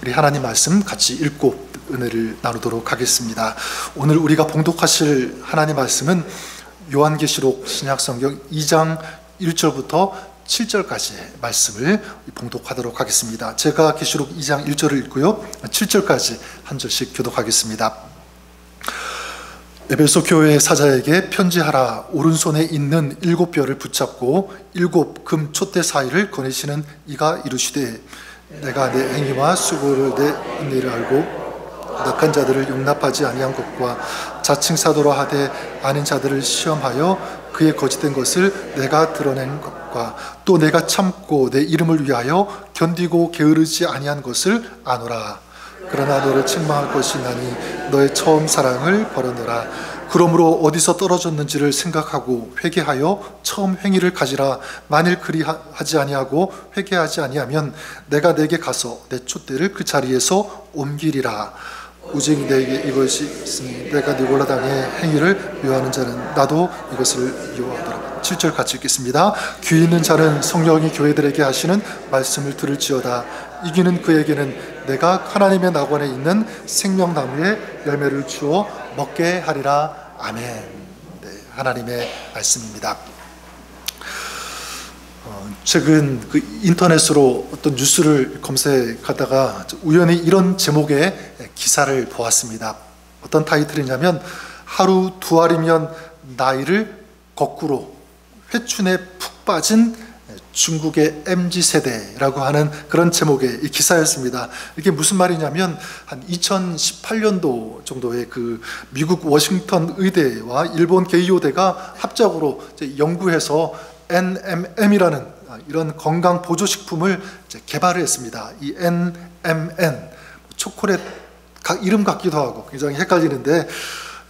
우리 하나님 말씀 같이 읽고 은혜를 나누도록 하겠습니다. 오늘 우리가 봉독하실 하나님 말씀은 요한계시록 신약성경 2장 1절부터 7절까지의 말씀을 봉독하도록 하겠습니다. 제가 계시록 2장 1절을 읽고요, 7절까지 한 절씩 교독하겠습니다. 에베소 교회의 사자에게 편지하라. 오른손에 있는 7뼈를 붙잡고 7 금 촛대 사이를 거니시는 이가 이르시되, 내가 내 행위와 수고를 내 은혜를 알고 낙한 자들을 용납하지 아니한 것과 자칭 사도라 하되 아닌 자들을 시험하여 그의 거짓된 것을 내가 드러낸 것과 또 내가 참고 내 이름을 위하여 견디고 게으르지 아니한 것을 아노라. 그러나 너를 책망할 것이 나니 너의 처음 사랑을 버려너라. 그러므로 어디서 떨어졌는지를 생각하고 회개하여 처음 행위를 가지라. 만일 그리하지 아니하고 회개하지 아니하면 내가 내게 가서 내 촛대를 그 자리에서 옮기리라. 오직 내게 이것이 있으니 내가 느골라당의 행위를 미워하는 자는 나도 이것을 미워하더라. 7절 같이 읽겠습니다. 귀 있는 자는 성령이 교회들에게 하시는 말씀을 들을지어다. 이기는 그에게는 내가 하나님의 낙원에 있는 생명나무의 열매를 주어 먹게 하리라. 아멘. 네, 하나님의 말씀입니다. 최근 그 인터넷으로 어떤 뉴스를 검색하다가 우연히 이런 제목의 기사를 보았습니다. 어떤 타이틀이냐면 하루 2알이면 나이를 거꾸로 회춘에 푹 빠진 중국의 MZ세대라고 하는 그런 제목의 이 기사였습니다. 이게 무슨 말이냐면 한 2018년도 정도에 그 미국 워싱턴 의대와 일본 게이오대가 합작으로 연구해서 NMM이라는 이런 건강 보조식품을 개발을 했습니다. 이 NMN, 초콜릿 이름 같기도 하고 굉장히 헷갈리는데,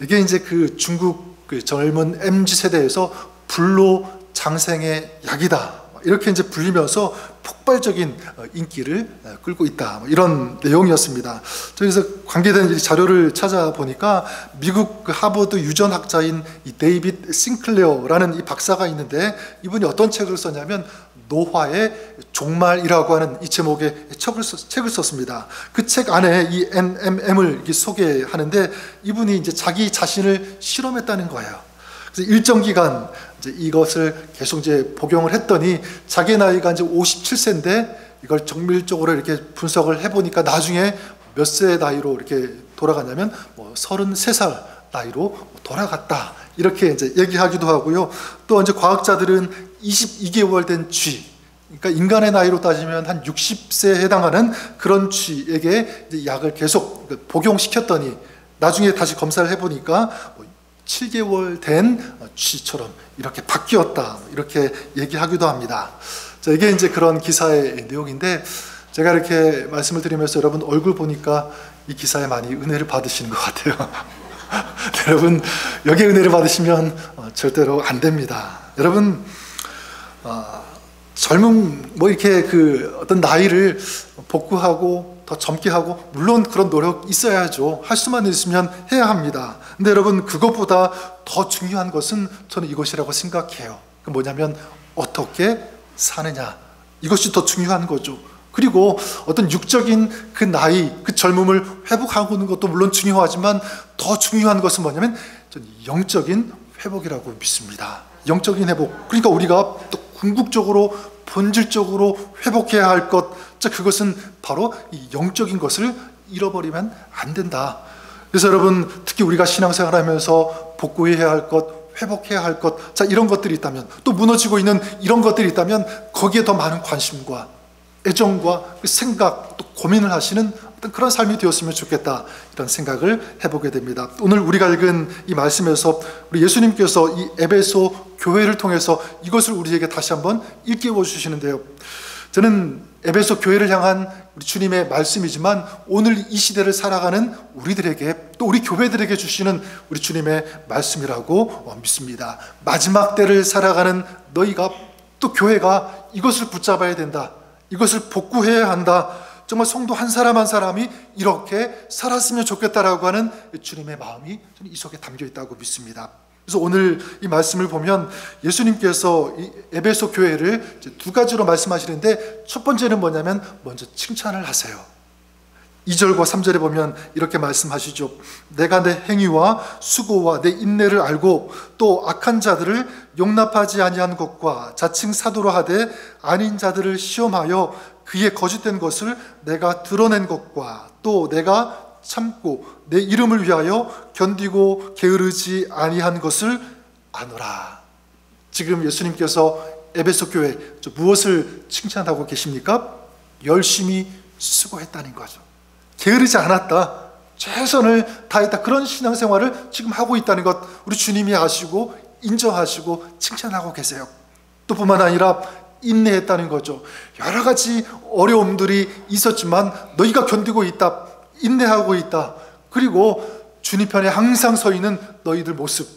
이게 이제 그 중국 그 젊은 MZ세대에서 불로장생의 약이다, 이렇게 이제 불리면서 폭발적인 인기를 끌고 있다, 이런 내용이었습니다. 그래서 관계된 자료를 찾아보니까 미국 하버드 유전학자인 이 데이빗 싱클레어라는 이 박사가 있는데, 이분이 어떤 책을 썼냐면 노화의 종말이라고 하는 이 제목의 책을 썼습니다. 그 책 안에 이 NMM을 소개하는데, 이분이 이제 자기 자신을 실험했다는 거예요. 그래서 일정 기간 이제 이것을 계속 이제 복용을 했더니 자기 나이가 이제 57세인데 이걸 정밀적으로 이렇게 분석을 해보니까 나중에 몇 세 나이로 이렇게 돌아가냐면 33살 나이로 돌아갔다, 이렇게 이제 얘기하기도 하고요. 또 이제 과학자들은 22개월 된 쥐, 그러니까 인간의 나이로 따지면 한 60세에 해당하는 그런 쥐에게 이제 약을 계속 복용시켰더니 나중에 다시 검사를 해보니까 7개월 된 쥐처럼 이렇게 바뀌었다, 이렇게 얘기하기도 합니다. 자, 이게 이제 그런 기사의 내용인데, 제가 이렇게 말씀을 드리면서 여러분 얼굴 보니까 이 기사에 많이 은혜를 받으시는 것 같아요. 여러분 여기에 은혜를 받으시면 절대로 안 됩니다. 여러분 젊은 이렇게 그 어떤 나이를 복구하고 더 젊게 하고, 물론 그런 노력 있어야죠. 할 수만 있으면 해야 합니다. 근데 여러분 그것보다 더 중요한 것은 저는 이것이라고 생각해요. 그 뭐냐면 어떻게 사느냐, 이것이 더 중요한 거죠. 그리고 어떤 육적인 그 나이, 그 젊음을 회복하는 것도 물론 중요하지만 더 중요한 것은 뭐냐면 저는 영적인 회복이라고 믿습니다. 영적인 회복, 그러니까 우리가 또 궁극적으로 본질적으로 회복해야 할 것, 그것은 바로 이 영적인 것을 잃어버리면 안 된다. 그래서 여러분 특히 우리가 신앙생활하면서 복구해야 할 것, 회복해야 할 것, 이런 것들이 있다면, 또 무너지고 있는 이런 것들이 있다면 거기에 더 많은 관심과 애정과 생각, 또 고민을 하시는 어떤 그런 삶이 되었으면 좋겠다, 이런 생각을 해보게 됩니다. 오늘 우리가 읽은 이 말씀에서 우리 예수님께서 이 에베소 교회를 통해서 이것을 우리에게 다시 한번 일깨워 주시는데요, 저는 에베소 교회를 향한 우리 주님의 말씀이지만 오늘 이 시대를 살아가는 우리들에게, 또 우리 교회들에게 주시는 우리 주님의 말씀이라고 믿습니다. 마지막 때를 살아가는 너희가, 또 교회가 이것을 붙잡아야 된다, 이것을 복구해야 한다, 정말 성도 한 사람 한 사람이 이렇게 살았으면 좋겠다라고 하는 주님의 마음이 이 속에 담겨 있다고 믿습니다. 그래서 오늘 이 말씀을 보면 예수님께서 이 에베소 교회를 두 가지로 말씀하시는데, 첫 번째는 뭐냐면 먼저 칭찬을 하세요. 2절과 3절에 보면 이렇게 말씀하시죠. 내가 내 행위와 수고와 내 인내를 알고 또 악한 자들을 용납하지 아니한 것과 자칭 사도로 하되 아닌 자들을 시험하여 그의 거짓된 것을 내가 드러낸 것과 또 내가 참고 내 이름을 위하여 견디고 게으르지 아니한 것을 아노라. 지금 예수님께서 에베소 교회 무엇을 칭찬하고 계십니까? 열심히 수고했다는 거죠. 게으르지 않았다, 최선을 다했다, 그런 신앙생활을 지금 하고 있다는 것 우리 주님이 아시고 인정하시고 칭찬하고 계세요. 또 뿐만 아니라 인내했다는 거죠. 여러 가지 어려움들이 있었지만 너희가 견디고 있다, 인내하고 있다. 그리고 주님 편에 항상 서 있는 너희들 모습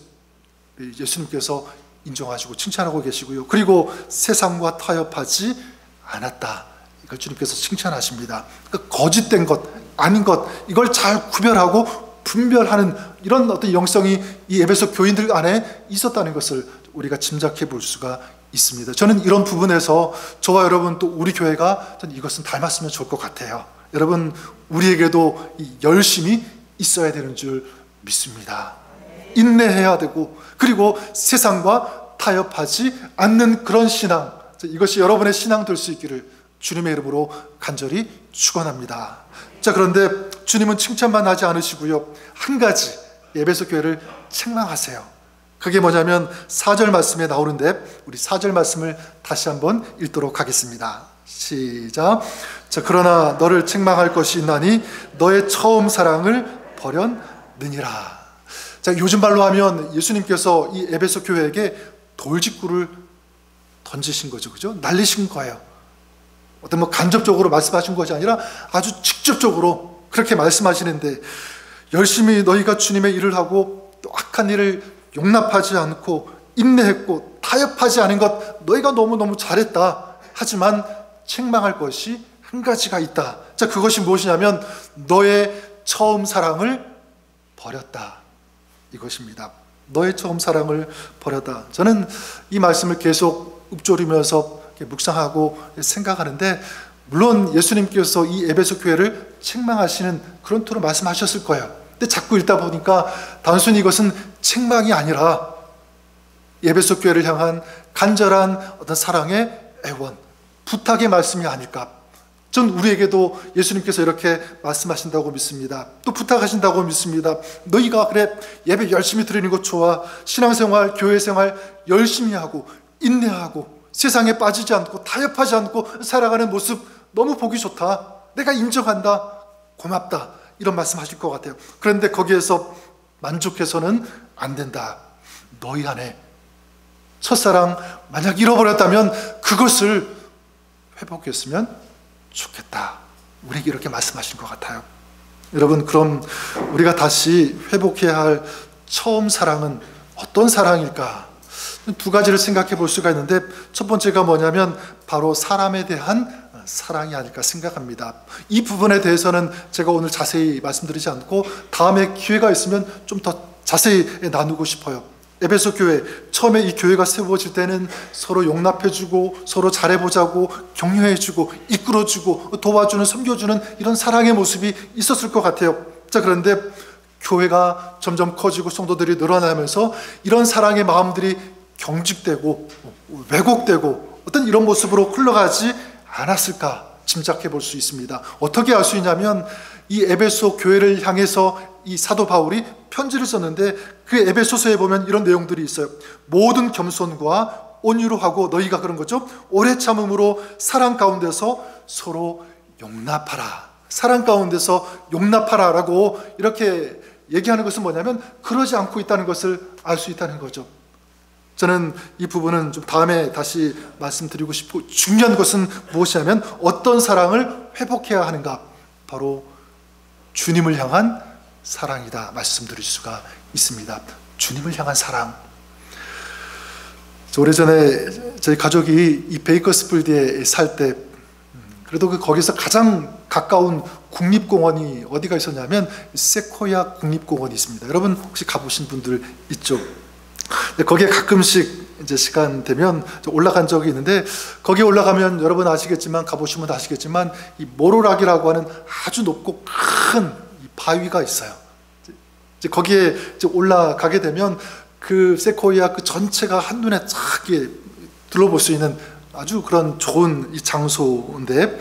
예수님께서 인정하시고 칭찬하고 계시고요. 그리고 세상과 타협하지 않았다, 이걸 주님께서 칭찬하십니다. 그러니까 거짓된 것, 아닌 것, 이걸 잘 구별하고 분별하는 이런 어떤 영성이 이 에베소 교인들 안에 있었다는 것을 우리가 짐작해 볼 수가 있습니다. 저는 이런 부분에서 저와 여러분 또 우리 교회가 저는 이것은 닮았으면 좋을 것 같아요. 여러분, 우리에게도 이 열심이 있어야 되는 줄 믿습니다. 인내해야 되고, 그리고 세상과 타협하지 않는 그런 신앙, 이것이 여러분의 신앙 될 수 있기를 주님의 이름으로 간절히 축원합니다. 자, 그런데 주님은 칭찬만 하지 않으시고요, 한 가지 에베소 교회를 책망하세요. 그게 뭐냐면 4절 말씀에 나오는데 우리 4절 말씀을 다시 한번 읽도록 하겠습니다. 시작. 자, 그러나 너를 책망할 것이 있나니 너의 처음 사랑을 버렸느니라. 자, 요즘 말로 하면 예수님께서 이 에베소 교회에게 돌직구를 던지신 거죠. 그죠? 날리신 거예요. 어떤 간접적으로 말씀하신 것이 아니라 아주 직접적으로 그렇게 말씀하시는데, 열심히 너희가 주님의 일을 하고 또 악한 일을 용납하지 않고 인내했고 타협하지 않은 것 너희가 너무너무 잘했다. 하지만 책망할 것이 한 가지가 있다. 자, 그것이 무엇이냐면 너의 처음 사랑을 버렸다, 이것입니다. 너의 처음 사랑을 버렸다. 저는 이 말씀을 계속 읊조리면서 묵상하고 생각하는데, 물론 예수님께서 이 에베소 교회를 책망하시는 그런 토로 말씀하셨을 거예요. 근데 자꾸 읽다 보니까 단순히 이것은 책망이 아니라 에베소 교회를 향한 간절한 어떤 사랑의 애원, 부탁의 말씀이 아닐까. 전 우리에게도 예수님께서 이렇게 말씀하신다고 믿습니다. 또 부탁하신다고 믿습니다. 너희가 그래 예배 열심히 드리는 것 좋아, 신앙생활, 교회생활 열심히 하고 인내하고 세상에 빠지지 않고 타협하지 않고 살아가는 모습 너무 보기 좋다, 내가 인정한다, 고맙다, 이런 말씀하실 것 같아요. 그런데 거기에서 만족해서는 안 된다. 너희 안에 첫사랑 만약 잃어버렸다면 그것을 회복했으면 좋겠다. 우리에게 이렇게 말씀하신 것 같아요. 여러분, 그럼 우리가 다시 회복해야 할 처음 사랑은 어떤 사랑일까? 두 가지를 생각해 볼 수가 있는데, 첫 번째가 뭐냐면 바로 사람에 대한 사랑이 아닐까 생각합니다. 이 부분에 대해서는 제가 오늘 자세히 말씀드리지 않고 다음에 기회가 있으면 좀 더 자세히 나누고 싶어요. 에베소 교회, 처음에 이 교회가 세워질 때는 서로 용납해주고 서로 잘해보자고 격려해주고 이끌어주고 도와주는, 섬겨주는 이런 사랑의 모습이 있었을 것 같아요. 자, 그런데 교회가 점점 커지고 성도들이 늘어나면서 이런 사랑의 마음들이 경직되고 왜곡되고 어떤 이런 모습으로 흘러가지 않았을까 짐작해 볼 수 있습니다. 어떻게 알 수 있냐면 이 에베소 교회를 향해서 이 사도 바울이 편지를 썼는데 그 에베소서에 보면 이런 내용들이 있어요. 모든 겸손과 온유로 하고 너희가 그런 거죠, 오래 참음으로 사랑 가운데서 서로 용납하라. 사랑 가운데서 용납하라 라고 이렇게 얘기하는 것은 뭐냐면 그러지 않고 있다는 것을 알 수 있다는 거죠. 저는 이 부분은 좀 다음에 다시 말씀드리고 싶고, 중요한 것은 무엇이냐면 어떤 사랑을 회복해야 하는가, 바로 주님을 향한 사랑이다 말씀드릴 수가 있습니다. 주님을 향한 사랑. 오래전에 저희 가족이 이 베이커스필드에 살 때 그래도 거기서 가장 가까운 국립공원이 어디가 있었냐면 세코야 국립공원이 있습니다. 여러분 혹시 가보신 분들 있죠? 거기에 가끔씩 이제 시간 되면 올라간 적이 있는데, 거기 올라가면 여러분 아시겠지만, 가보시면 아시겠지만, 이 모로락이라고 하는 아주 높고 큰 바위가 있어요. 이제 거기에 이제 올라가게 되면 그 세코이아 그 전체가 한눈에 쫙 둘러볼 수 있는 아주 그런 좋은 이 장소인데,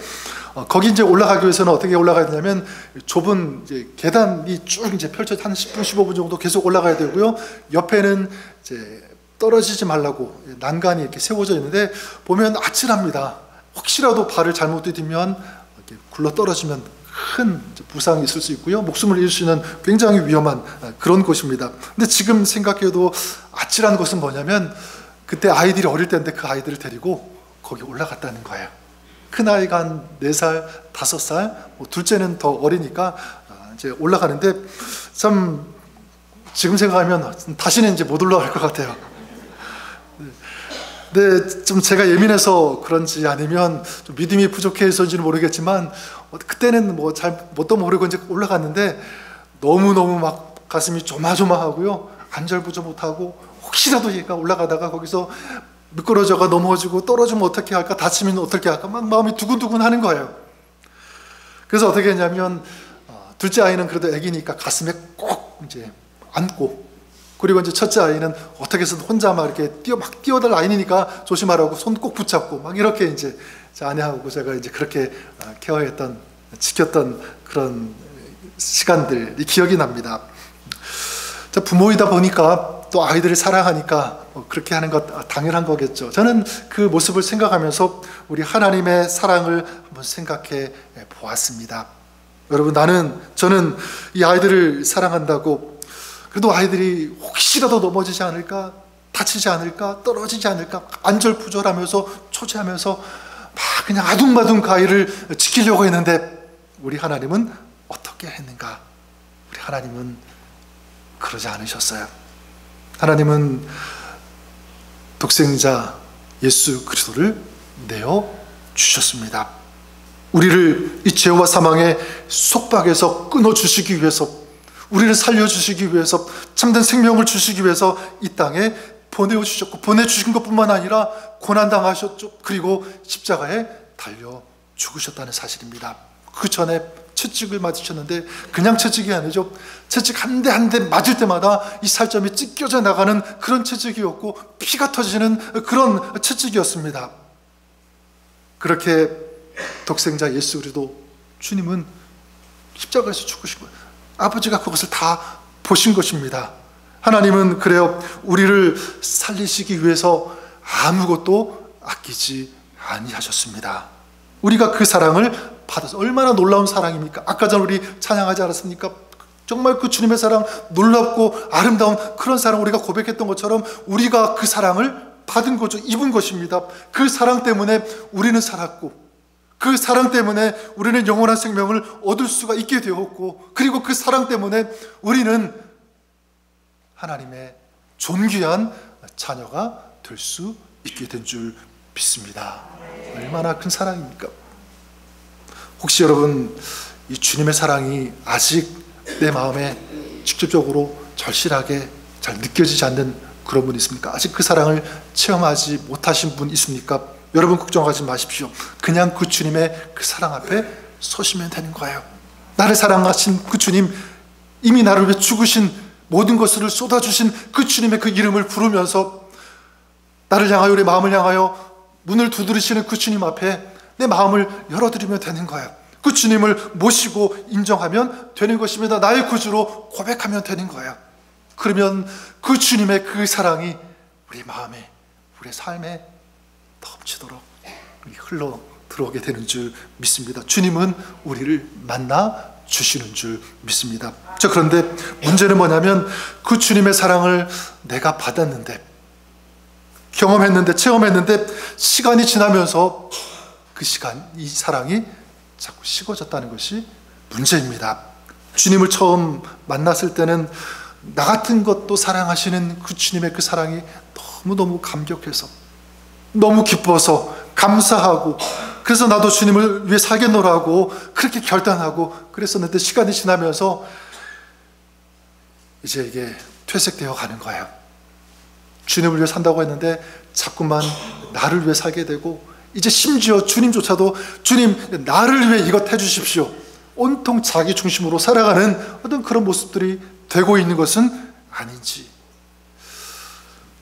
거기 이제 올라가기 위해서는 어떻게 올라가야 되냐면, 좁은 이제 계단이 쭉 이제 펼쳐져 한 10분, 15분 정도 계속 올라가야 되고요. 옆에는 이제 떨어지지 말라고 난간이 이렇게 세워져 있는데, 보면 아찔합니다. 혹시라도 발을 잘못 디디면 이렇게 굴러 떨어지면 큰 부상이 있을 수 있고요. 목숨을 잃을 수 있는 굉장히 위험한 그런 곳입니다. 근데 지금 생각해도 아찔한 것은 뭐냐면, 그때 아이들이 어릴 때인데 그 아이들을 데리고 거기 올라갔다는 거예요. 큰 아이가 한 4살, 5살, 둘째는 더 어리니까 이제 올라가는데, 참 지금 생각하면 다시는 이제 못 올라갈 것 같아요. 근데 좀 제가 예민해서 그런지 아니면 좀 믿음이 부족해서인지는 모르겠지만, 그때는 뭐 잘 뭣도 모르고 이제 올라갔는데 너무너무 막 가슴이 조마조마하고요. 안절부절 못하고, 혹시라도 얘가 올라가다가 거기서 미끄러져가 넘어지고 떨어지면 어떻게 할까, 다치면 어떻게 할까, 막 마음이 두근두근 하는 거예요. 그래서 어떻게 했냐면, 둘째 아이는 그래도 애기니까 가슴에 꼭 이제 안고, 그리고 이제 첫째 아이는 어떻게 해서 혼자 막 이렇게 뛰어들 아이니까 조심하라고 손 꼭 붙잡고 막 이렇게 이제 제 아내하고 제가 이제 그렇게 케어했던, 지켰던 그런 시간들이 기억이 납니다. 자, 부모이다 보니까 또 아이들을 사랑하니까 그렇게 하는 것 당연한 거겠죠. 저는 그 모습을 생각하면서 우리 하나님의 사랑을 한번 생각해 보았습니다. 여러분, 저는 이 아이들을 사랑한다고, 그래도 아이들이 혹시라도 넘어지지 않을까, 다치지 않을까, 떨어지지 않을까, 안절부절하면서 초조하면서 막 그냥 아둥바둥 그 아이를 지키려고 했는데, 우리 하나님은 어떻게 했는가? 우리 하나님은 그러지 않으셨어요. 하나님은 독생자 예수 그리스도를 내어 주셨습니다. 우리를 이 죄와 사망의 속박에서 끊어주시기 위해서, 우리를 살려주시기 위해서, 참된 생명을 주시기 위해서 이 땅에 보내주셨고, 보내주신 것뿐만 아니라 고난당하셨죠. 그리고 십자가에 달려 죽으셨다는 사실입니다. 그 전에 채찍을 맞으셨는데, 그냥 채찍이 아니죠. 채찍 한 대 한 대 맞을 때마다 이 살점이 찢겨져 나가는 그런 채찍이었고, 피가 터지는 그런 채찍이었습니다. 그렇게 독생자 예수 그리스도 주님은 십자가에서 죽으신 거예요. 아버지가 그것을 다 보신 것입니다. 하나님은 그래요, 우리를 살리시기 위해서 아무것도 아끼지 아니하셨습니다. 우리가 그 사랑을 받아서, 얼마나 놀라운 사랑입니까? 아까 전 우리 찬양하지 않았습니까? 정말 그 주님의 사랑, 놀랍고 아름다운 그런 사랑, 우리가 고백했던 것처럼 우리가 그 사랑을 받은 거죠. 입은 것입니다. 그 사랑 때문에 우리는 살았고, 그 사랑 때문에 우리는 영원한 생명을 얻을 수가 있게 되었고, 그리고 그 사랑 때문에 우리는 하나님의 존귀한 자녀가 될 수 있게 된 줄 믿습니다. 얼마나 큰 사랑입니까? 혹시 여러분, 이 주님의 사랑이 아직 내 마음에 직접적으로 절실하게 잘 느껴지지 않는 그런 분 있습니까? 아직 그 사랑을 체험하지 못하신 분 있습니까? 여러분, 걱정하지 마십시오. 그냥 그 주님의 그 사랑 앞에 서시면 되는 거예요. 나를 사랑하신 그 주님, 이미 나를 위해 죽으신, 모든 것을 쏟아주신 그 주님의 그 이름을 부르면서 나를 향하여, 내 마음을 향하여 문을 두드리시는 그 주님 앞에 내 마음을 열어드리면 되는 거예요. 그 주님을 모시고 인정하면 되는 것입니다. 나의 구주로 고백하면 되는 거예요. 그러면 그 주님의 그 사랑이 우리 마음에, 우리 삶에 넘치도록 흘러 들어오게 되는 줄 믿습니다. 주님은 우리를 만나 주시는 줄 믿습니다. 자, 그런데 문제는 뭐냐면, 그 주님의 사랑을 내가 받았는데, 경험했는데, 체험했는데, 시간이 지나면서 그 이 사랑이 자꾸 식어졌다는 것이 문제입니다. 주님을 처음 만났을 때는 나 같은 것도 사랑하시는 그 주님의 그 사랑이 너무너무 감격해서, 너무 기뻐서, 감사하고, 그래서 나도 주님을 위해 살겠노라고 그렇게 결단하고 그랬었는데, 시간이 지나면서 이제 이게 퇴색되어 가는 거예요. 주님을 위해 산다고 했는데 자꾸만 나를 위해 살게 되고, 이제 심지어 주님조차도 주님 나를 위해 이것 해주십시오, 온통 자기 중심으로 살아가는 어떤 그런 모습들이 되고 있는 것은 아닌지.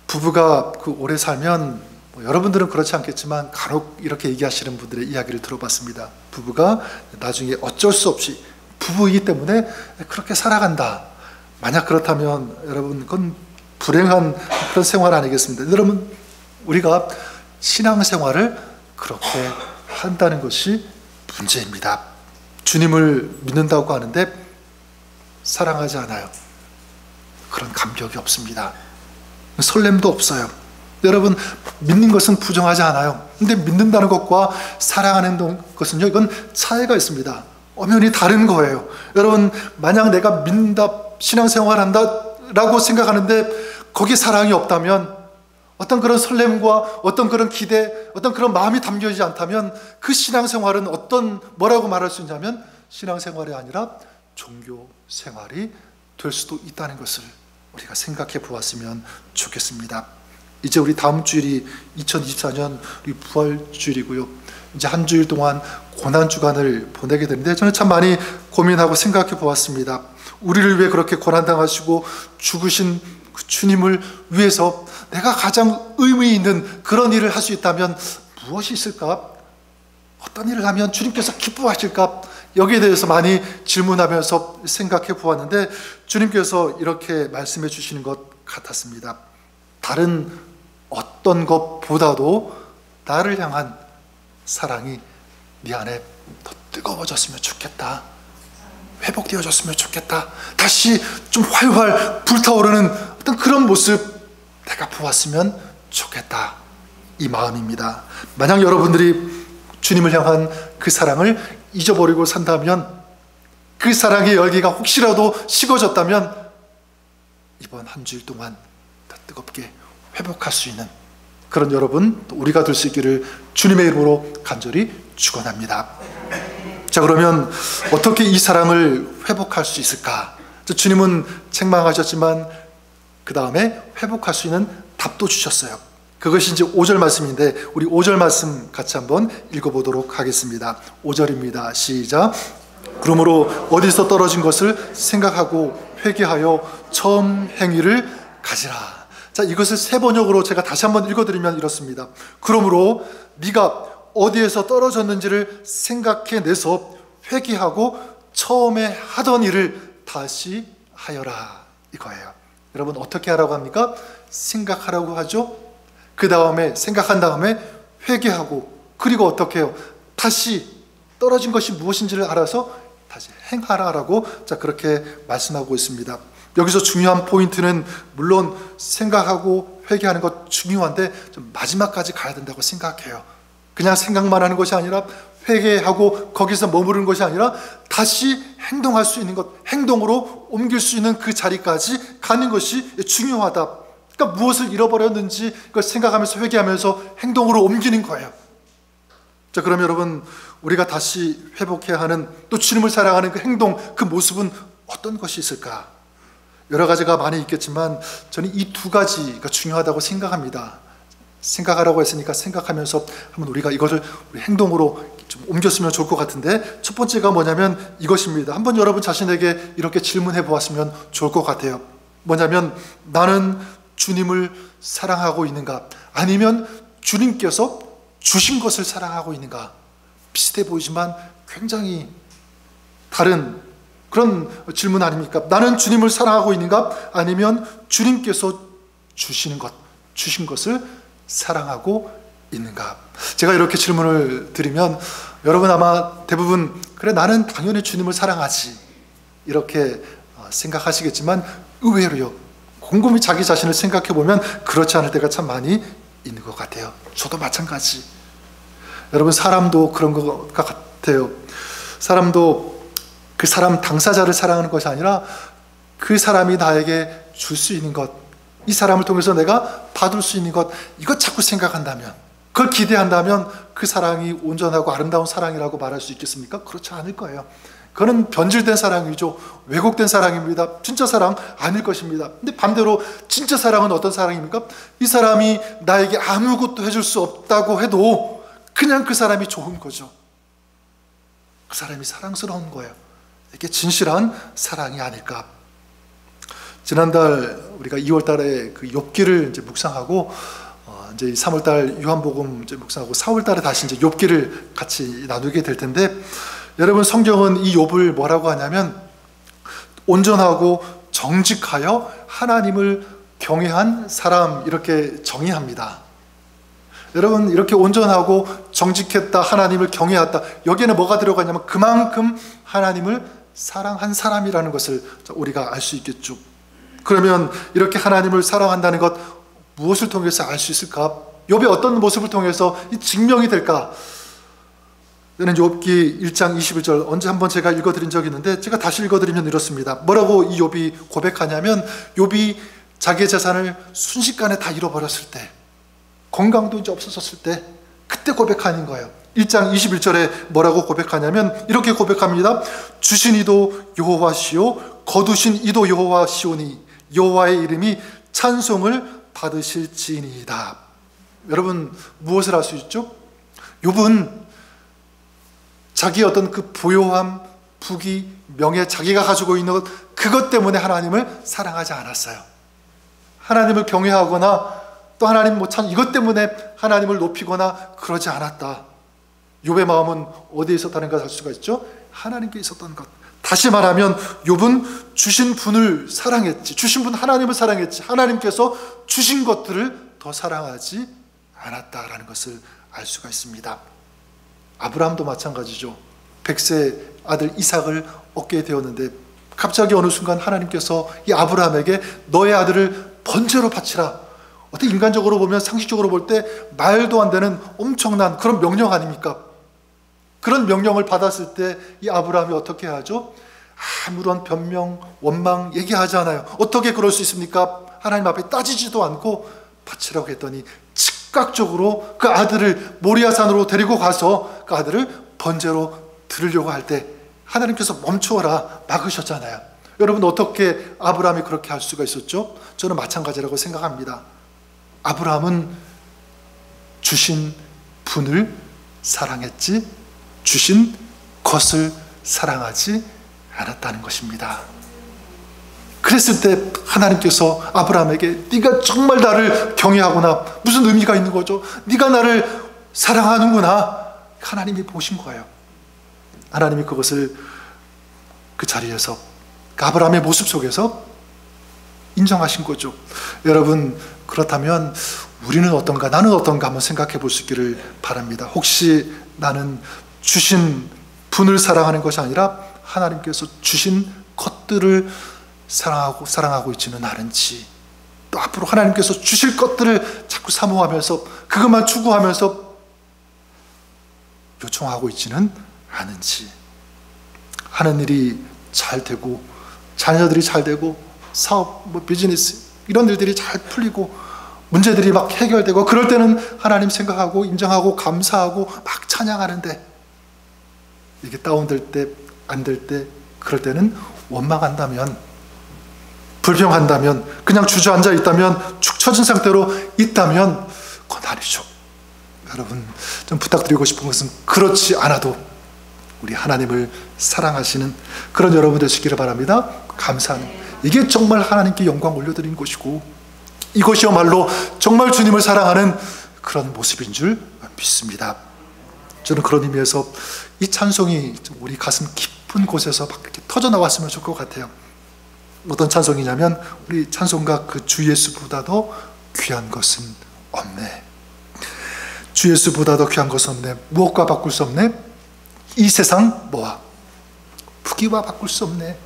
부부가 오래 살면 여러분들은 그렇지 않겠지만 간혹 이렇게 얘기하시는 분들의 이야기를 들어봤습니다. 부부가 나중에 어쩔 수 없이 부부이기 때문에 그렇게 살아간다. 만약 그렇다면 여러분 그건 불행한 그런 생활 아니겠습니까? 여러분 우리가 신앙생활을 그렇게 한다는 것이 문제입니다. 주님을 믿는다고 하는데 사랑하지 않아요. 그런 감격이 없습니다. 설렘도 없어요. 여러분 믿는 것은 부정하지 않아요. 근데 믿는다는 것과 사랑하는 것은요, 이건 차이가 있습니다. 엄연히 다른 거예요. 여러분 만약 내가 믿는다, 신앙생활한다 라고 생각하는데 거기에 사랑이 없다면, 어떤 그런 설렘과 어떤 그런 기대, 어떤 그런 마음이 담겨지지 않다면 그 신앙생활은 뭐라고 말할 수 있냐면 신앙생활이 아니라 종교생활이 될 수도 있다는 것을 우리가 생각해 보았으면 좋겠습니다. 이제 우리 다음 주일이 2024년 우리 부활주일이고요. 이제 한 주일 동안 고난주간을 보내게 되는데 저는 참 많이 고민하고 생각해 보았습니다. 우리를 위해 그렇게 고난당하시고 죽으신 그 주님을 위해서 내가 가장 의미 있는 그런 일을 할 수 있다면 무엇이 있을까? 어떤 일을 하면 주님께서 기뻐하실까? 여기에 대해서 많이 질문하면서 생각해 보았는데 주님께서 이렇게 말씀해 주시는 것 같았습니다. 다른 어떤 것보다도 나를 향한 사랑이 네 안에 더 뜨거워졌으면 좋겠다. 회복되어졌으면 좋겠다. 다시 좀 활활 불타오르는 어떤 그런 모습 내가 보았으면 좋겠다. 이 마음입니다. 만약 여러분들이 주님을 향한 그 사랑을 잊어버리고 산다면, 그 사랑의 열기가 혹시라도 식어졌다면 이번 한 주일 동안 더 뜨겁게 회복할 수 있는 그런 여러분, 또 우리가 될 수 있기를 주님의 이름으로 간절히 축원합니다. 자, 그러면 어떻게 이 사랑을 회복할 수 있을까? 주님은 책망하셨지만 그 다음에 회복할 수 있는 답도 주셨어요. 그것이 이제 5절 말씀인데 우리 5절 말씀 같이 한번 읽어보도록 하겠습니다. 5절입니다. 시작. 그러므로 어디서 떨어진 것을 생각하고 회개하여 처음 행위를 가지라. 자, 이것을 세 번역으로 제가 다시 한번 읽어드리면 이렇습니다. 그러므로 네가 어디에서 떨어졌는지를 생각해내서 회개하고 처음에 하던 일을 다시 하여라, 이거예요. 여러분 어떻게 하라고 합니까? 생각하라고 하죠. 그 다음에 생각한 다음에 회개하고, 그리고 어떻게 해요? 다시 떨어진 것이 무엇인지를 알아서 다시 행하라라고 그렇게 말씀하고 있습니다. 여기서 중요한 포인트는 물론 생각하고 회개하는 것 중요한데 좀 마지막까지 가야 된다고 생각해요. 그냥 생각만 하는 것이 아니라 회개하고 거기서 머무르는 것이 아니라 다시 행동할 수 있는 것, 행동으로 옮길 수 있는 그 자리까지 가는 것이 중요하다. 그러니까 무엇을 잃어버렸는지 그걸 생각하면서 회개하면서 행동으로 옮기는 거예요. 자, 그럼 여러분 우리가 다시 회복해야 하는, 또 주님을 사랑하는 그 행동, 그 모습은 어떤 것이 있을까? 여러 가지가 많이 있겠지만 저는 이 두 가지가 중요하다고 생각합니다. 생각하라고 했으니까 생각하면서 한번 우리가 이것을 우리 행동으로 좀 옮겼으면 좋을 것 같은데, 첫 번째가 뭐냐면 이것입니다. 한번 여러분 자신에게 이렇게 질문해 보았으면 좋을 것 같아요. 뭐냐면 나는 주님을 사랑하고 있는가? 아니면 주님께서 주신 것을 사랑하고 있는가? 비슷해 보이지만 굉장히 다른 그런 질문 아닙니까? 나는 주님을 사랑하고 있는가? 아니면 주님께서 주시는 것, 주신 것을 사랑하고 있는가? 제가 이렇게 질문을 드리면 여러분 아마 대부분 그래 나는 당연히 주님을 사랑하지 이렇게 생각하시겠지만 의외로요, 곰곰이 자기 자신을 생각해 보면 그렇지 않을 때가 참 많이 있는 것 같아요. 저도 마찬가지. 여러분 사람도 그런 것 같아요. 사람도 그 사람 당사자를 사랑하는 것이 아니라 그 사람이 나에게 줄 수 있는 것, 이 사람을 통해서 내가 받을 수 있는 것, 이것 자꾸 생각한다면, 그걸 기대한다면 그 사랑이 온전하고 아름다운 사랑이라고 말할 수 있겠습니까? 그렇지 않을 거예요. 그거는 변질된 사랑이죠. 왜곡된 사랑입니다. 진짜 사랑 아닐 것입니다. 근데 반대로 진짜 사랑은 어떤 사랑입니까? 이 사람이 나에게 아무것도 해줄 수 없다고 해도 그냥 그 사람이 좋은 거죠. 그 사람이 사랑스러운 거예요. 이게 진실한 사랑이 아닐까. 지난달 우리가 2월달에 그 욥기를 이제 묵상하고 이제 3월달 요한복음 이제 묵상하고 4월달에 다시 이제 욥기를 같이 나누게 될 텐데, 여러분 성경은 이 욥을 뭐라고 하냐면 온전하고 정직하여 하나님을 경외한 사람 이렇게 정의합니다. 여러분 이렇게 온전하고 정직했다, 하나님을 경외했다, 여기에는 뭐가 들어가냐면 그만큼 하나님을 사랑한 사람이라는 것을 우리가 알 수 있겠죠. 그러면 이렇게 하나님을 사랑한다는 것 무엇을 통해서 알 수 있을까? 욥의 어떤 모습을 통해서 이 증명이 될까? 저는 욥기 1장 21절 언제 한번 제가 읽어드린 적이 있는데 제가 다시 읽어드리면 이렇습니다. 뭐라고 이 욥이 고백하냐면, 욥이 자기의 재산을 순식간에 다 잃어버렸을 때, 건강도 이제 없어졌을 때, 그때 고백하는 거예요. 1장 21절에 뭐라고 고백하냐면 이렇게 고백합니다. 주신 이도 여호와시요 거두신 이도 여호와시오니 여호와의 이름이 찬송을 받으실지니이다. 여러분 무엇을 알 수 있죠? 욥은 자기의 어떤 그 부요함, 부귀, 명예, 자기가 가지고 있는 그것 때문에 하나님을 사랑하지 않았어요. 하나님을 경외하거나 또 하나님 이것 때문에 하나님을 높이거나 그러지 않았다. 욥의 마음은 어디에 있었다는 것을 알 수가 있죠? 하나님께 있었던 것. 다시 말하면 욥은 주신 분을 사랑했지, 주신 분 하나님을 사랑했지, 하나님께서 주신 것들을 더 사랑하지 않았다라는 것을 알 수가 있습니다. 아브라함도 마찬가지죠. 100세 아들 이삭을 얻게 되었는데 갑자기 어느 순간 하나님께서 이 아브라함에게 너의 아들을 번제로 바치라. 어떻게 인간적으로 보면, 상식적으로 볼 때 말도 안 되는 엄청난 그런 명령 아닙니까? 그런 명령을 받았을 때 이 아브라함이 어떻게 하죠? 아무런 변명, 원망 얘기하지 않아요. 어떻게 그럴 수 있습니까? 하나님 앞에 따지지도 않고 바치라고 했더니 즉각적으로 그 아들을 모리아산으로 데리고 가서 그 아들을 번제로 드리려고 할 때 하나님께서 멈추어라 막으셨잖아요. 여러분 어떻게 아브라함이 그렇게 할 수가 있었죠? 저는 마찬가지라고 생각합니다. 아브라함은 주신 분을 사랑했지 주신 것을 사랑하지 않았다는 것입니다. 그랬을 때 하나님께서 아브라함에게 네가 정말 나를 경외하구나, 무슨 의미가 있는 거죠? 네가 나를 사랑하는구나. 하나님이 보신 거예요. 하나님이 그것을 그 자리에서, 그 아브라함의 모습 속에서 인정하신 거죠. 여러분 그렇다면 우리는 어떤가, 나는 어떤가 한번 생각해 볼 수 있기를 바랍니다. 혹시 나는 주신 분을 사랑하는 것이 아니라 하나님께서 주신 것들을 사랑하고 있지는 않은지, 또 앞으로 하나님께서 주실 것들을 자꾸 사모하면서 그것만 추구하면서 요청하고 있지는 않은지, 하는 일이 잘 되고 자녀들이 잘 되고 사업, 비즈니스 이런 일들이 잘 풀리고 문제들이 막 해결되고 그럴 때는 하나님 생각하고 인정하고 감사하고 막 찬양하는데, 이게 다운될 때, 안 될 때, 그럴 때는 원망한다면, 불평한다면, 그냥 주저앉아 있다면, 축 처진 상태로 있다면 그건 아니죠. 여러분 좀 부탁드리고 싶은 것은 그렇지 않아도 우리 하나님을 사랑하시는 그런 여러분 되시기를 바랍니다. 감사하는, 이게 정말 하나님께 영광 올려드리는 것이고 이것이야말로 정말 주님을 사랑하는 그런 모습인 줄 믿습니다. 저는 그런 의미에서 이 찬송이 우리 가슴 깊은 곳에서 막 이렇게 터져나왔으면 좋을 것 같아요. 어떤 찬송이냐면 우리 찬송가 그 주 예수보다도 귀한 것은 없네. 주 예수보다도 귀한 것은 없네. 무엇과 바꿀 수 없네. 이 세상 뭐와 부귀와 바꿀 수 없네.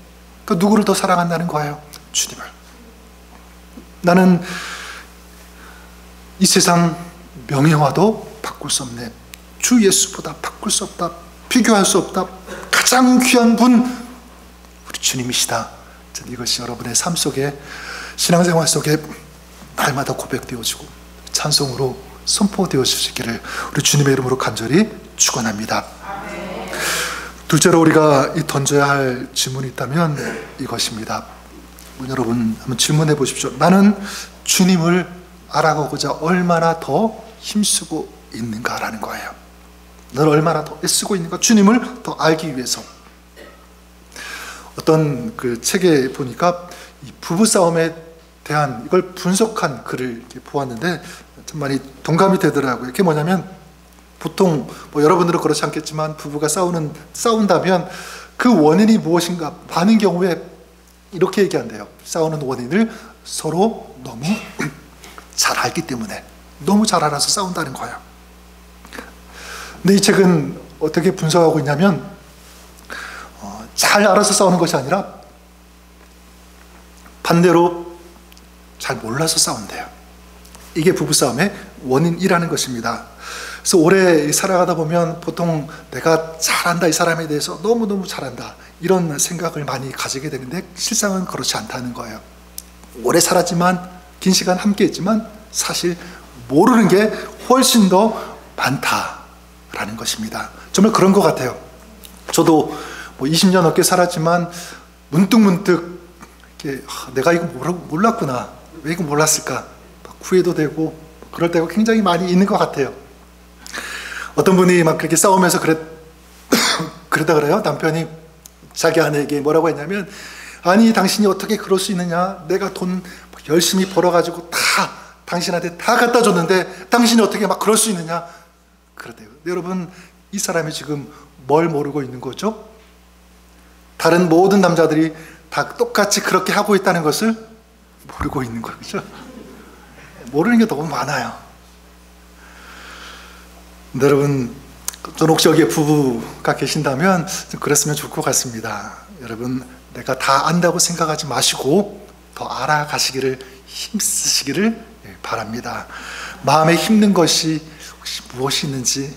그 누구를 더 사랑한다는 거예요? 주님을. 나는 이 세상 명예와도 바꿀 수 없네. 주 예수보다 바꿀 수 없다, 비교할 수 없다. 가장 귀한 분 우리 주님이시다. 이것이 여러분의 삶 속에, 신앙생활 속에 날마다 고백되어지고 찬송으로 선포되어 주시기를 우리 주님의 이름으로 간절히 축원합니다. 둘째로 우리가 던져야 할 질문이 있다면 이것입니다. 여러분 한번 질문해 보십시오. 나는 주님을 알아가고자 얼마나 더 힘쓰고 있는가라는 거예요. 너는 얼마나 더 애쓰고 있는가? 주님을 더 알기 위해서. 어떤 그 책에 보니까 이 부부싸움에 대한 이걸 분석한 글을 이렇게 보았는데 참 많이 동감이 되더라고요. 그게 뭐냐면 보통 뭐 여러분들은 그렇지 않겠지만 부부가 싸운다면 그 원인이 무엇인가 많은 경우에 이렇게 얘기한대요. 싸우는 원인을 서로 너무 잘 알기 때문에, 너무 잘 알아서 싸운다는 거예요. 근데 이 책은 어떻게 분석하고 있냐면 잘 알아서 싸우는 것이 아니라 반대로 잘 몰라서 싸운대요. 이게 부부싸움의 원인이라는 것입니다. 그래서 오래 살아가다 보면 보통 내가 잘한다, 이 사람에 대해서 너무너무 잘한다, 이런 생각을 많이 가지게 되는데 실상은 그렇지 않다는 거예요. 오래 살았지만, 긴 시간 함께 했지만 사실 모르는 게 훨씬 더 많다라는 것입니다. 정말 그런 것 같아요. 저도 뭐 20년 넘게 살았지만 문득문득 이렇게 내가 이거 몰랐구나, 왜 이거 몰랐을까 후회도 되고 그럴 때가 굉장히 많이 있는 것 같아요. 어떤 분이 막 그렇게 싸우면서 그러다 그래요. 남편이 자기 아내에게 뭐라고 했냐면, 아니 당신이 어떻게 그럴 수 있느냐, 내가 돈 열심히 벌어가지고 다 당신한테 다 갖다 줬는데 당신이 어떻게 막 그럴 수 있느냐 그러대요. 여러분, 이 사람이 지금 뭘 모르고 있는 거죠? 다른 모든 남자들이 다 똑같이 그렇게 하고 있다는 것을 모르고 있는 거죠. 모르는 게 너무 많아요. 근데 여러분, 저는 혹시 여기에 부부가 계신다면 좀 그랬으면 좋을 것 같습니다. 여러분, 내가 다 안다고 생각하지 마시고 더 알아가시기를, 힘쓰시기를 바랍니다. 마음에 힘든 것이 혹시 무엇이 있는지,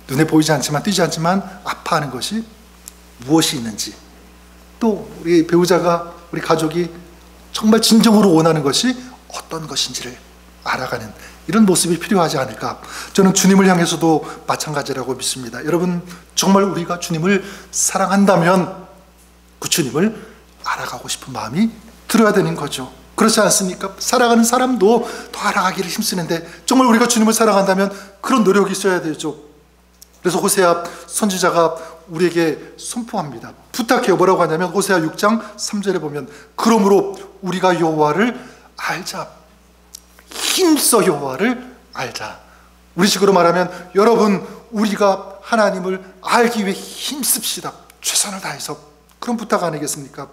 눈에 보이지 않지만, 뛰지 않지만 아파하는 것이 무엇이 있는지, 또 우리 배우자가, 우리 가족이 정말 진정으로 원하는 것이 어떤 것인지를 알아가는 이런 모습이 필요하지 않을까. 저는 주님을 향해서도 마찬가지라고 믿습니다. 여러분, 정말 우리가 주님을 사랑한다면 그 주님을 알아가고 싶은 마음이 들어야 되는 거죠. 그렇지 않습니까? 살아가는 사람도 더 알아가기를 힘쓰는데 정말 우리가 주님을 사랑한다면 그런 노력이 있어야 되죠. 그래서 호세아 선지자가 우리에게 선포합니다. 부탁해요. 뭐라고 하냐면 호세아 6장 3절에 보면, 그러므로 우리가 여호와를 알자, 힘써 여호와를 알자. 우리 식으로 말하면 여러분, 우리가 하나님을 알기 위해 힘씁시다. 최선을 다해서. 그런 부탁 아니겠습니까?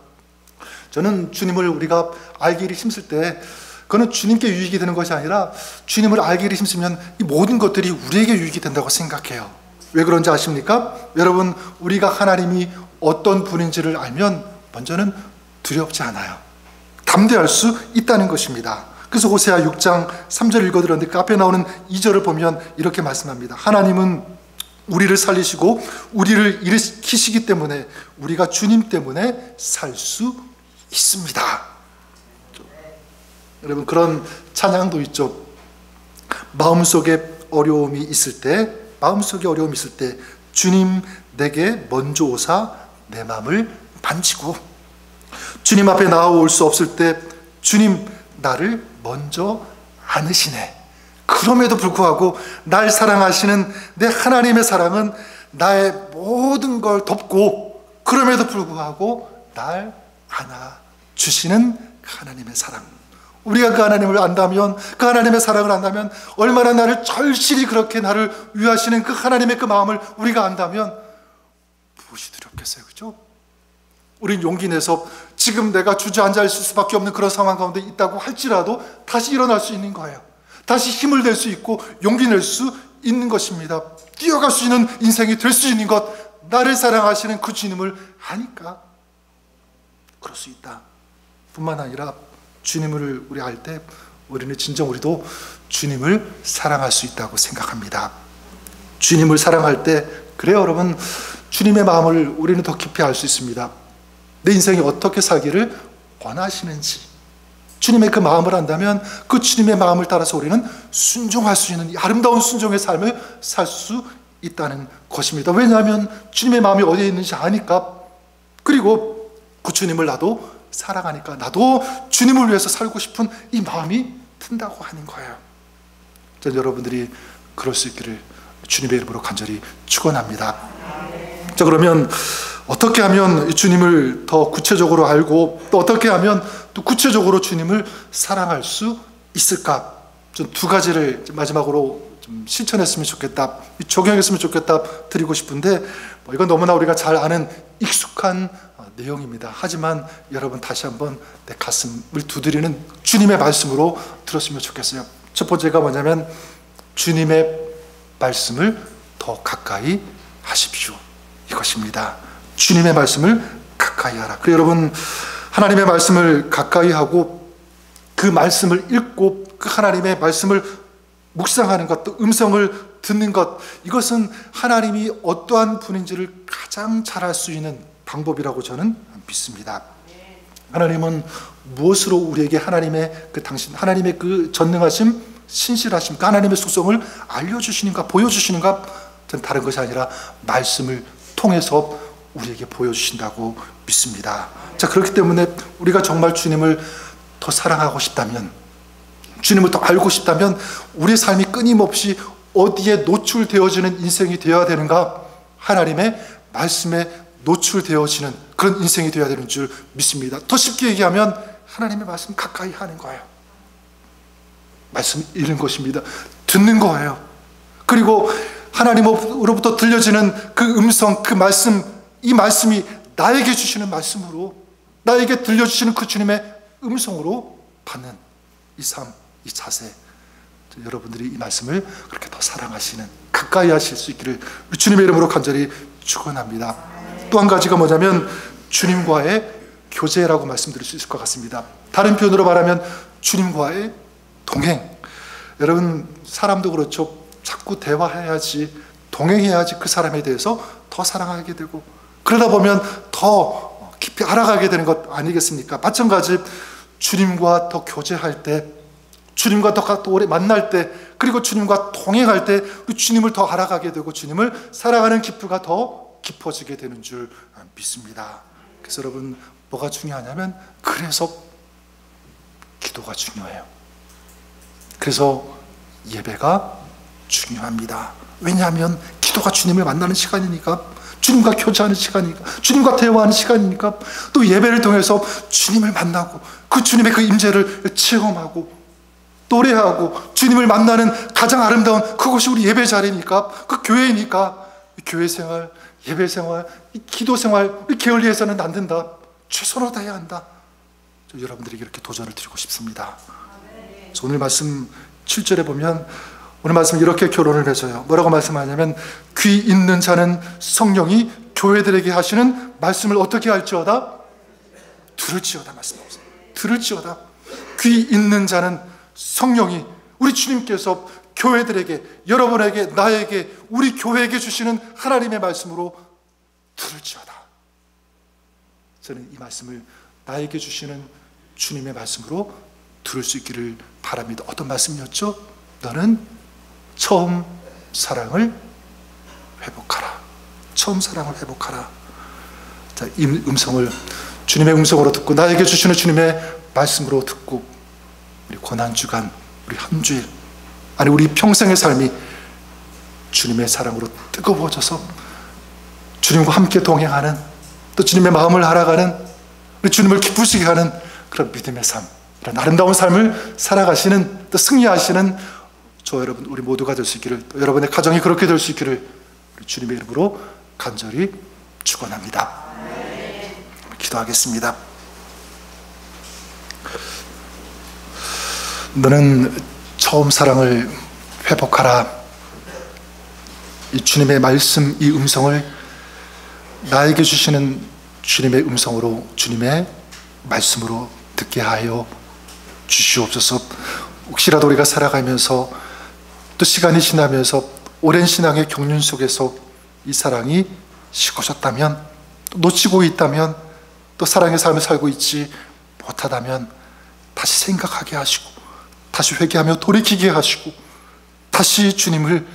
저는 주님을 우리가 알기를 힘쓸 때 그거는 주님께 유익이 되는 것이 아니라 주님을 알기를 힘쓰면 이 모든 것들이 우리에게 유익이 된다고 생각해요. 왜 그런지 아십니까? 여러분, 우리가 하나님이 어떤 분인지를 알면 먼저는 두렵지 않아요. 담대할 수 있다는 것입니다. 그래서 호세아 6장 3절 읽어드렸는데 그 앞에 나오는 2절을 보면 이렇게 말씀합니다. 하나님은 우리를 살리시고 우리를 일으키시기 때문에 우리가 주님 때문에 살 수 있습니다. 여러분, 그런 찬양도 있죠. 마음속에 어려움이 있을 때 주님 내게 먼저 오사 내 마음을 만지고, 주님 앞에 나아올 수 없을 때 주님 나를 먼저 안으시네. 그럼에도 불구하고 날 사랑하시는 내 하나님의 사랑은 나의 모든 걸 덮고, 그럼에도 불구하고 날 안아주시는 하나님의 사랑. 우리가 그 하나님을 안다면, 그 하나님의 사랑을 안다면, 얼마나 나를 절실히 그렇게 나를 위하시는 그 하나님의 그 마음을 우리가 안다면 무엇이 두렵겠어요, 그죠? 우린 용기 내서 지금 내가 주저앉아 있을 수밖에 없는 그런 상황 가운데 있다고 할지라도 다시 일어날 수 있는 거예요. 다시 힘을 낼 수 있고 용기 낼 수 있는 것입니다. 뛰어갈 수 있는 인생이 될 수 있는 것, 나를 사랑하시는 그 주님을 아니까 그럴 수 있다. 뿐만 아니라 주님을 우리 알 때 우리는 진정 우리도 주님을 사랑할 수 있다고 생각합니다. 주님을 사랑할 때, 그래요 여러분, 주님의 마음을 우리는 더 깊이 알 수 있습니다. 내 인생이 어떻게 살기를 원하시는지, 주님의 그 마음을 안다면 그 주님의 마음을 따라서 우리는 순종할 수 있는 이 아름다운 순종의 삶을 살 수 있다는 것입니다. 왜냐하면 주님의 마음이 어디에 있는지 아니까, 그리고 그 주님을 나도 사랑하니까 나도 주님을 위해서 살고 싶은 이 마음이 든다고 하는 거예요. 전 여러분들이 그럴 수 있기를 주님의 이름으로 간절히 축원합니다. 자, 그러면 어떻게 하면 이 주님을 더 구체적으로 알고 또 어떻게 하면 또 구체적으로 주님을 사랑할 수 있을까? 좀 두 가지를 마지막으로 좀 실천했으면 좋겠다, 적용했으면 좋겠다 드리고 싶은데, 이건 너무나 우리가 잘 아는 익숙한 내용입니다. 하지만 여러분 다시 한번 내 가슴을 두드리는 주님의 말씀으로 들었으면 좋겠어요. 첫 번째가 뭐냐면 주님의 말씀을 더 가까이 하십시오, 이것입니다. 주님의 말씀을 가까이 하라. 그래서 여러분, 하나님의 말씀을 가까이 하고 그 말씀을 읽고 그 하나님의 말씀을 묵상하는 것, 또 음성을 듣는 것, 이것은 하나님이 어떠한 분인지를 가장 잘 알 수 있는 방법이라고 저는 믿습니다. 하나님은 무엇으로 우리에게 하나님의 하나님의 그 전능하심, 신실하심, 그 하나님의 속성을 알려주시는가, 보여주시는가? 저는 다른 것이 아니라 말씀을 통해서 우리에게 보여주신다고 믿습니다. 자, 그렇기 때문에 우리가 정말 주님을 더 사랑하고 싶다면, 주님을 더 알고 싶다면 우리의 삶이 끊임없이 어디에 노출되어지는 인생이 되어야 되는가? 하나님의 말씀에 노출되어지는 그런 인생이 되어야 되는 줄 믿습니다. 더 쉽게 얘기하면 하나님의 말씀 가까이 하는 거예요. 말씀 읽는 것입니다. 듣는 거예요. 그리고 하나님으로부터 들려지는 그 음성, 그 말씀, 이 말씀이 나에게 주시는 말씀으로, 나에게 들려주시는 그 주님의 음성으로 받는 이 삶, 이 자세, 여러분들이 이 말씀을 그렇게 더 사랑하시는, 가까이 하실 수 있기를 주님의 이름으로 간절히 축원합니다. 또 한 가지가 뭐냐면 주님과의 교제라고 말씀드릴 수 있을 것 같습니다. 다른 표현으로 말하면 주님과의 동행. 여러분, 사람도 그렇죠. 자꾸 대화해야지, 동행해야지 그 사람에 대해서 더 사랑하게 되고, 그러다 보면 더 깊이 알아가게 되는 것 아니겠습니까? 마찬가지 주님과 더 교제할 때, 주님과 더 오래 만날 때, 그리고 주님과 동행할 때 주님을 더 알아가게 되고 주님을 사랑하는 기쁨가 더 깊어지게 되는 줄 믿습니다. 그래서 여러분, 뭐가 중요하냐면, 그래서 기도가 중요해요. 그래서 예배가 중요합니다. 왜냐하면 기도가 주님을 만나는 시간이니까, 주님과 교제하는 시간이니까, 주님과 대화하는 시간이니까, 또 예배를 통해서 주님을 만나고 그 주님의 그 임재를 체험하고 노래하고 주님을 만나는 가장 아름다운 그곳이 우리 예배 자리니까, 그 교회니까, 교회 생활, 예배 생활, 기도 생활, 우리 게을리해서는 안 된다. 최선을 다해야 한다. 여러분들에게 이렇게 도전을 드리고 싶습니다. 그래서 오늘 말씀 7절에 보면 오늘 말씀 이렇게 결론을 맺어요. 뭐라고 말씀하냐면, 귀 있는 자는 성령이 교회들에게 하시는 말씀을 어떻게 할지어다? 들을지어다 말씀하세요. 들을지어다. 귀 있는 자는 성령이, 우리 주님께서 교회들에게, 여러분에게, 나에게, 우리 교회에게 주시는 하나님의 말씀으로 들을지어다. 저는 이 말씀을 나에게 주시는 주님의 말씀으로 들을 수 있기를 바랍니다. 어떤 말씀이었죠? 너는 처음 사랑을 회복하라. 처음 사랑을 회복하라. 자, 이 음성을 주님의 음성으로 듣고, 나에게 주시는 주님의 말씀으로 듣고, 우리 고난주간, 우리 한 주일, 아니 우리 평생의 삶이 주님의 사랑으로 뜨거워져서 주님과 함께 동행하는, 또 주님의 마음을 알아가는, 우리 주님을 기쁘시게 하는 그런 믿음의 삶, 그런 아름다운 삶을 살아가시는, 또 승리하시는 저 여러분, 우리 모두가 될 수 있기를, 또 여러분의 가정이 그렇게 될 수 있기를 우리 주님의 이름으로 간절히 축원합니다. 기도하겠습니다. 너는 처음 사랑을 회복하라. 이 주님의 말씀, 이 음성을 나에게 주시는 주님의 음성으로, 주님의 말씀으로 듣게 하여 주시옵소서. 혹시라도 우리가 살아가면서, 또 시간이 지나면서 오랜 신앙의 경륜 속에서 이 사랑이 식어졌다면, 또 놓치고 있다면, 또 사랑의 삶을 살고 있지 못하다면 다시 생각하게 하시고, 다시 회개하며 돌이키게 하시고, 다시 주님을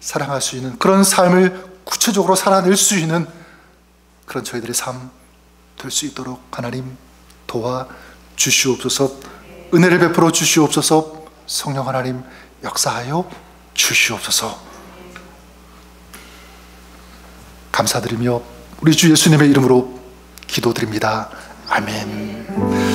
사랑할 수 있는 그런 삶을 구체적으로 살아낼 수 있는 그런 저희들의 삶 될 수 있도록 하나님 도와 주시옵소서. 은혜를 베풀어 주시옵소서. 성령 하나님 역사하여 주시옵소서. 감사드리며 우리 주 예수님의 이름으로 기도드립니다. 아멘.